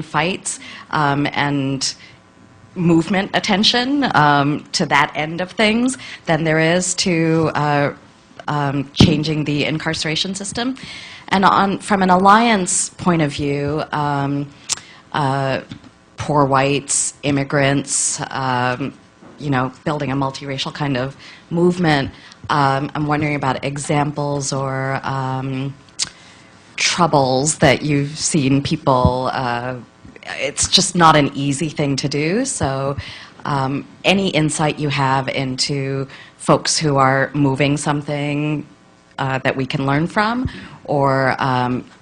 fights and movement attention to that end of things than there is to changing the incarceration system. And from an alliance point of view, poor whites, immigrants, building a multiracial kind of movement, I'm wondering about examples or troubles that you've seen people. It's just not an easy thing to do. So any insight you have into folks who are moving something that we can learn from, or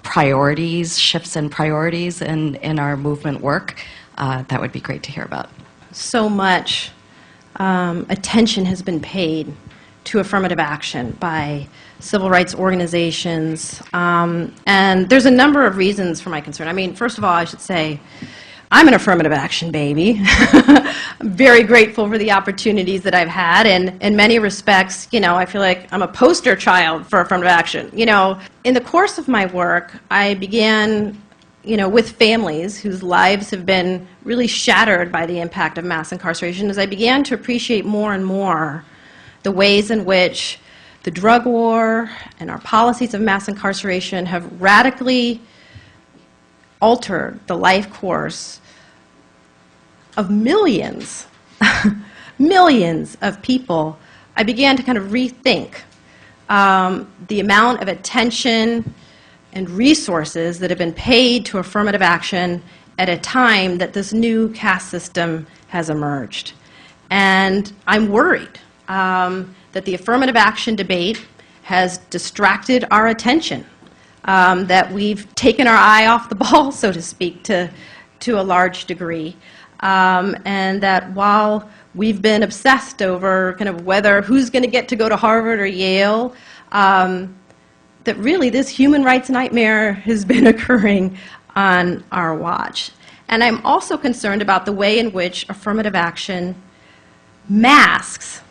priorities, shifts in priorities in our movement work, that would be great to hear about. So much attention has been paid to affirmative action by civil rights organizations, and there's a number of reasons for my concern. I mean, first of all, I should say, I'm an affirmative action baby. I'm very grateful for the opportunities that I've had, and in many respects, I feel like I'm a poster child for affirmative action. In the course of my work, I began, with families whose lives have been really shattered by the impact of mass incarceration, as I began to appreciate more and more the ways in which the drug war and our policies of mass incarceration have radically altered the life course of millions, millions of people. I began to kind of rethink the amount of attention and resources that have been paid to affirmative action at a time that this new caste system has emerged. And I'm worried that the affirmative action debate has distracted our attention, that we've taken our eye off the ball, so to speak, to a large degree, and that while we've been obsessed over kind of who's going to get to go to Harvard or Yale, that really this human rights nightmare has been occurring on our watch. And I'm also concerned about the way in which affirmative action masks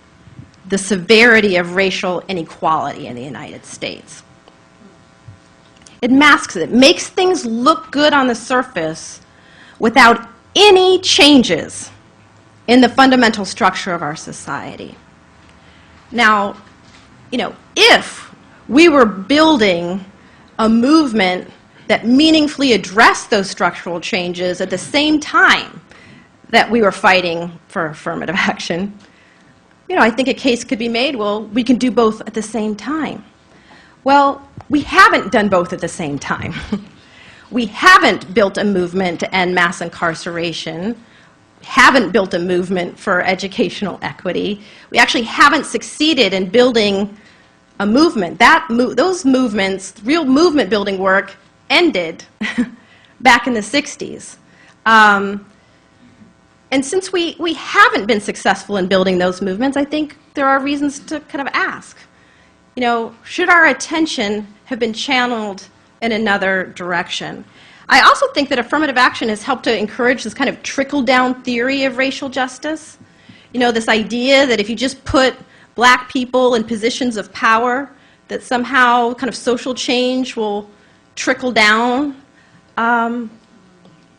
the severity of racial inequality in the United States. It masks it. It makes things look good on the surface without any changes in the fundamental structure of our society. Now, if we were building a movement that meaningfully addressed those structural changes at the same time that we were fighting for affirmative action, I think a case could be made, well, we can do both at the same time. Well, we haven't done both at the same time. We haven't built a movement to end mass incarceration, haven't built a movement for educational equity. We actually haven't succeeded in building a movement. Those movements, real movement building work, ended back in the 60s. And since we haven't been successful in building those movements, I think there are reasons to kind of ask, should our attention have been channeled in another direction? I also think that affirmative action has helped to encourage this kind of trickle-down theory of racial justice. This idea that if you just put black people in positions of power, that somehow kind of social change will trickle down.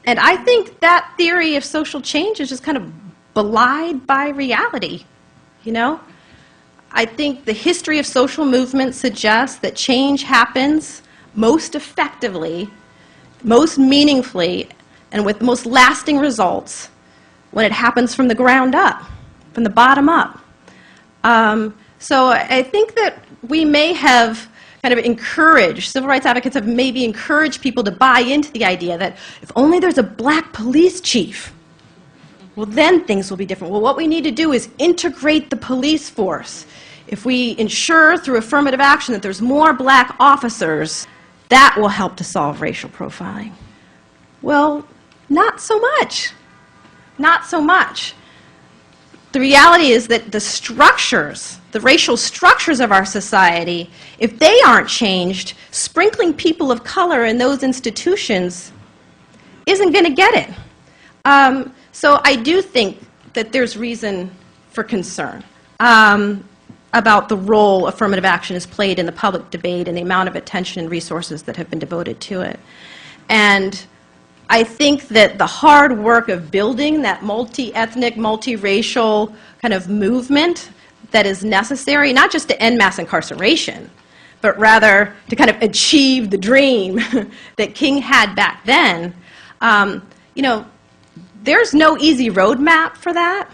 And I think that theory of social change is just kind of belied by reality, I think the history of social movements suggests that change happens most effectively, most meaningfully, and with the most lasting results when it happens from the ground up, from the bottom up. So I think that we may have kind of encouraged, civil rights advocates have maybe encouraged people to buy into the idea that if only there's a black police chief, well, then things will be different. Well, what we need to do is integrate the police force. If we ensure through affirmative action that there's more black officers, that will help to solve racial profiling. Well, not so much. Not so much. The reality is that the structures, the racial structures of our society, if they aren't changed, sprinkling people of color in those institutions isn't going to get it. So I do think that there's reason for concern about the role affirmative action has played in the public debate and the amount of attention and resources that have been devoted to it. And I think that the hard work of building that multi-ethnic, multiracial kind of movement that is necessary, not just to end mass incarceration, but rather to kind of achieve the dream that King had back then, you know, there's no easy roadmap for that.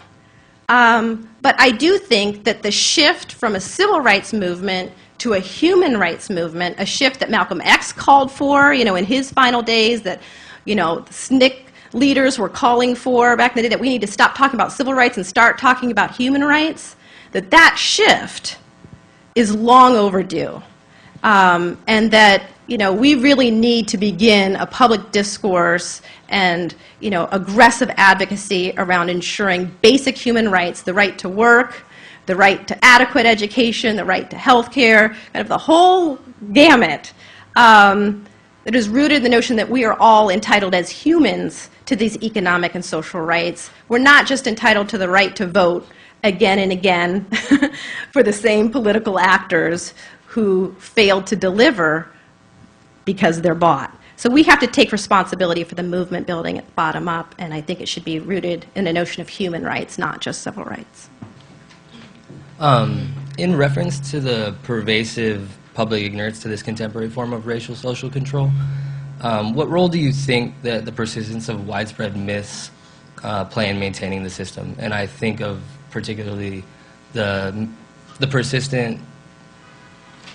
But I do think that the shift from a civil rights movement to a human rights movement, a shift that Malcolm X called for, you know, in his final days, that, you know, the SNCC leaders were calling for back in the day, that we need to stop talking about civil rights and start talking about human rights, that shift is long overdue. And that, you know, we really need to begin a public discourse and, you know, aggressive advocacy around ensuring basic human rights, the right to work, the right to adequate education, the right to health care, kind of the whole gamut, that is rooted in the notion that we are all entitled as humans to these economic and social rights. We're not just entitled to the right to vote again and again for the same political actors who failed to deliver because they're bought. So we have to take responsibility for the movement building at the bottom up, and I think it should be rooted in a notion of human rights, not just civil rights. In reference to the pervasive public ignorance to this contemporary form of racial social control, what role do you think that the persistence of widespread myths play in maintaining the system? And I think of particularly the persistent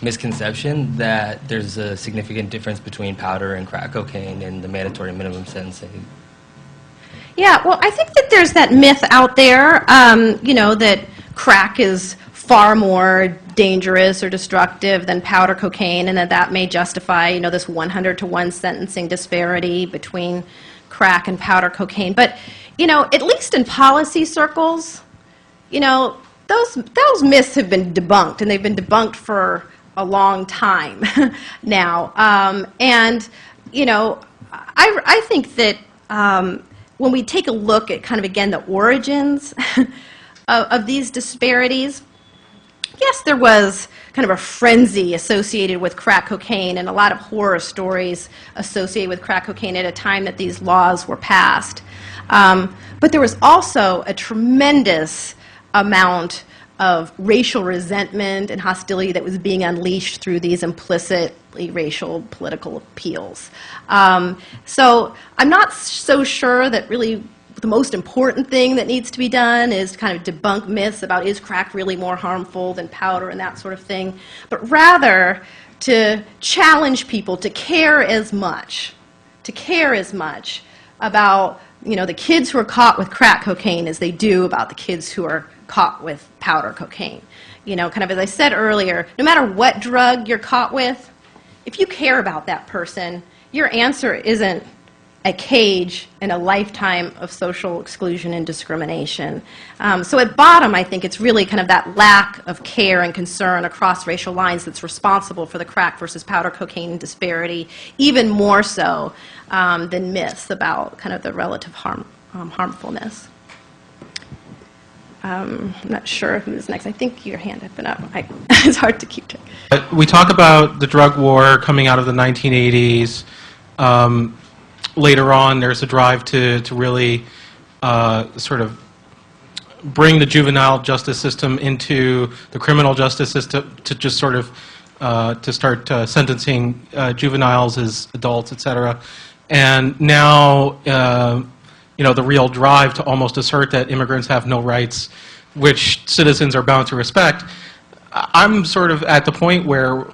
misconception that there's a significant difference between powder and crack cocaine and the mandatory minimum sentencing. Yeah, well, I think that there's that myth out there, you know, that crack is far more dangerous or destructive than powder cocaine, and that may justify, you know, this 100-to-1 sentencing disparity between crack and powder cocaine. But, you know, at least in policy circles, you know, those myths have been debunked, and they've been debunked for a long time now. And, you know, I think that when we take a look at kind of, again, the origins of these disparities, yes, there was kind of a frenzy associated with crack cocaine and a lot of horror stories associated with crack cocaine at a time that these laws were passed. But there was also a tremendous amount of racial resentment and hostility that was being unleashed through these implicitly racial political appeals. So I'm not so sure that really the most important thing that needs to be done is to kind of debunk myths about is crack really more harmful than powder and that sort of thing, but rather to challenge people to care as much about, you know, the kids who are caught with crack cocaine as they do about the kids who are caught with powder cocaine. You know, kind of as I said earlier, no matter what drug you're caught with, if you care about that person, your answer isn't a cage and a lifetime of social exclusion and discrimination. So at bottom, I think it's really kind of that lack of care and concern across racial lines that's responsible for the crack versus powder cocaine disparity, even more so than myths about kind of the relative harmfulness. I'm not sure who's next. I think your hand had been up. It's hard to keep track. We talk about the drug war coming out of the 1980s. Later on, there's a drive to really sort of bring the juvenile justice system into the criminal justice system to just sort of to start sentencing juveniles as adults, etc. And now, you know, the real drive to almost assert that immigrants have no rights, which citizens are bound to respect. I'm sort of at the point where,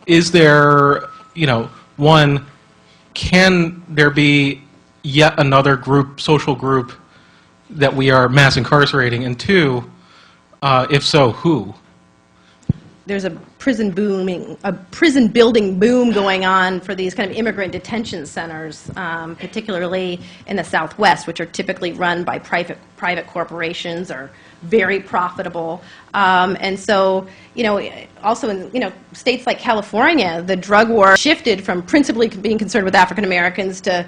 is there, you know, one, can there be yet another group, social group, that we are mass incarcerating? And two, if so, who? There's a prison building boom going on for these kind of immigrant detention centers, particularly in the Southwest, which are typically run by private corporations or very profitable. And so, you know, also in, you know, states like California, the drug war shifted from principally being concerned with African Americans to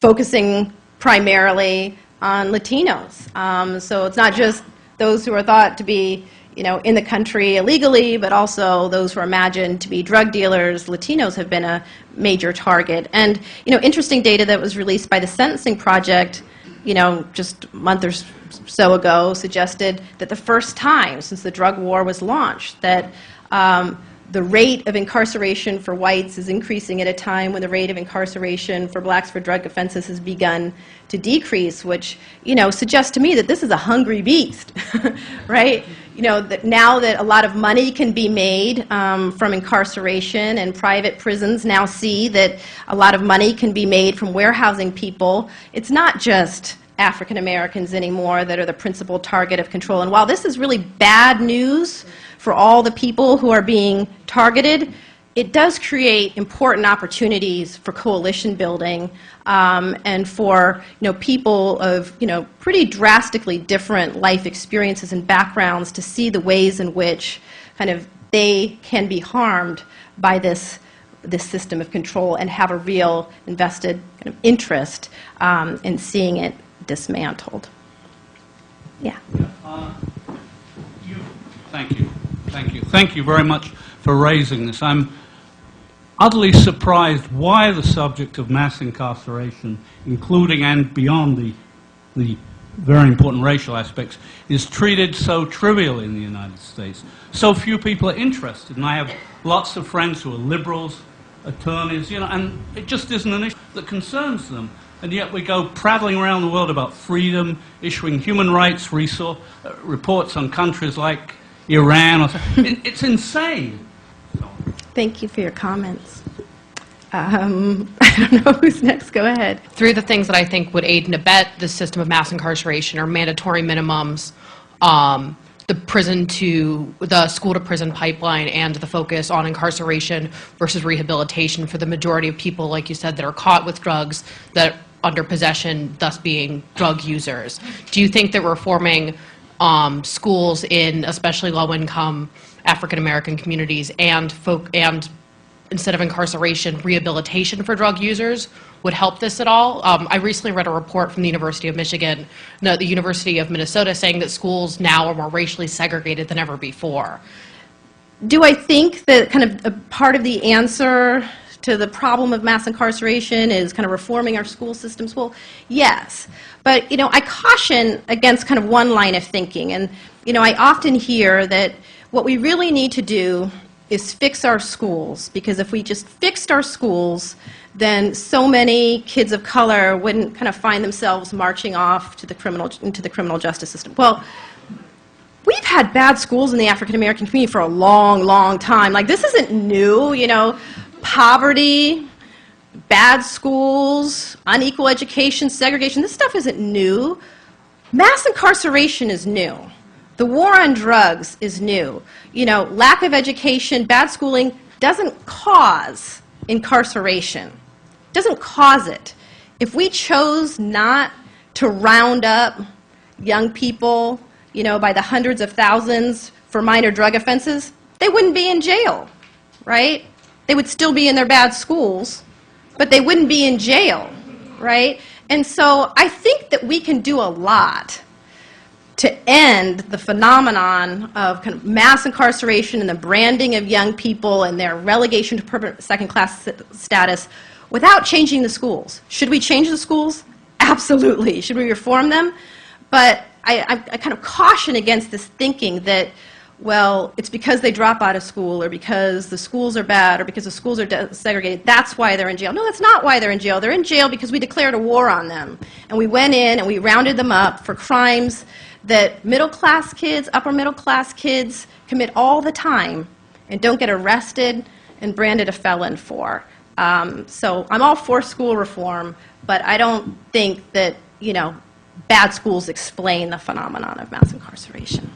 focusing primarily on Latinos. So it's not just those who are thought to be, in the country illegally, but also those who are imagined to be drug dealers. Latinos have been a major target. And, interesting data that was released by the Sentencing Project, just a month or so ago, suggested that the first time since the drug war was launched that the rate of incarceration for whites is increasing at a time when the rate of incarceration for blacks for drug offenses has begun to decrease, which, suggests to me that this is a hungry beast, right? That now that a lot of money can be made from incarceration, and private prisons now see that a lot of money can be made from warehousing people, it's not just African Americans anymore that are the principal target of control. And while this is really bad news for all the people who are being targeted, it does create important opportunities for coalition building and for people of pretty drastically different life experiences and backgrounds to see the ways in which kind of they can be harmed by this system of control and have a real invested kind of interest in seeing it dismantled. Yeah. Thank you. Thank you. Thank you very much for raising this. I'm utterly surprised why the subject of mass incarceration, including and beyond the very important racial aspects, is treated so trivial in the United States. So few people are interested, and I have lots of friends who are liberals, attorneys, and it just isn't an issue that concerns them. And yet we go prattling around the world about freedom, issuing human rights reports on countries like Iran. It's insane. Thank you for your comments. I don't know who's next. Go ahead. Three of the things that I think would aid and abet the system of mass incarceration are mandatory minimums, the school-to-prison pipeline, and the focus on incarceration versus rehabilitation for the majority of people, like you said, that are caught with drugs that under possession, thus being drug users. Do you think that reforming schools in especially low-income African-American communities and instead of incarceration, rehabilitation for drug users would help this at all? I recently read a report from the University of Michigan, no, the University of Minnesota, saying that schools now are more racially segregated than ever before. Do I think that kind of a part of the answer to the problem of mass incarceration is kind of reforming our school systems? Well, yes. But, I caution against kind of one line of thinking. And, I often hear that what we really need to do is fix our schools, because if we just fixed our schools, then so many kids of color wouldn't kind of find themselves marching off to into the criminal justice system. Well, we've had bad schools in the African American community for a long, long time. Like, this isn't new, poverty, bad schools, unequal education, segregation. This stuff isn't new. Mass incarceration is new. The war on drugs is new. Lack of education, bad schooling doesn't cause incarceration. Doesn't cause it. If we chose not to round up young people, by the hundreds of thousands for minor drug offenses, they wouldn't be in jail, right? They would still be in their bad schools, but they wouldn't be in jail, right? And so I think that we can do a lot to end the phenomenon of kind of mass incarceration and the branding of young people and their relegation to permanent second-class status without changing the schools. Should we change the schools? Absolutely. Should we reform them? But I kind of caution against this thinking that, well, it's because they drop out of school, or because the schools are bad, or because the schools are segregated, that's why they're in jail. No, that's not why they're in jail. They're in jail because we declared a war on them. And we went in and we rounded them up for crimes that middle-class kids, upper-middle-class kids commit all the time and don't get arrested and branded a felon for. So I'm all for school reform, but I don't think that, bad schools explain the phenomenon of mass incarceration.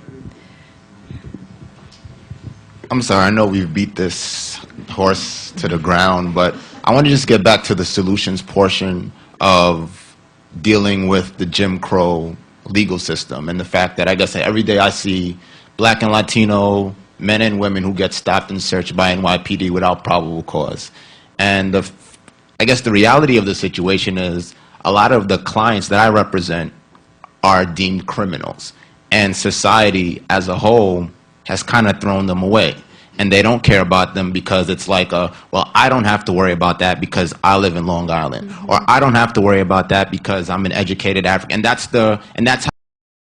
I'm sorry, I know we've beat this horse to the ground, but I want to just get back to the solutions portion of dealing with the Jim Crow legal system and the fact that, I guess, every day I see black and Latino men and women who get stopped and searched by NYPD without probable cause. And I guess the reality of the situation is a lot of the clients that I represent are deemed criminals. And society as a whole has kind of thrown them away. And they don't care about them because it's like, well, I don't have to worry about that because I live in Long Island, or I don't have to worry about that because I'm an educated African. And that's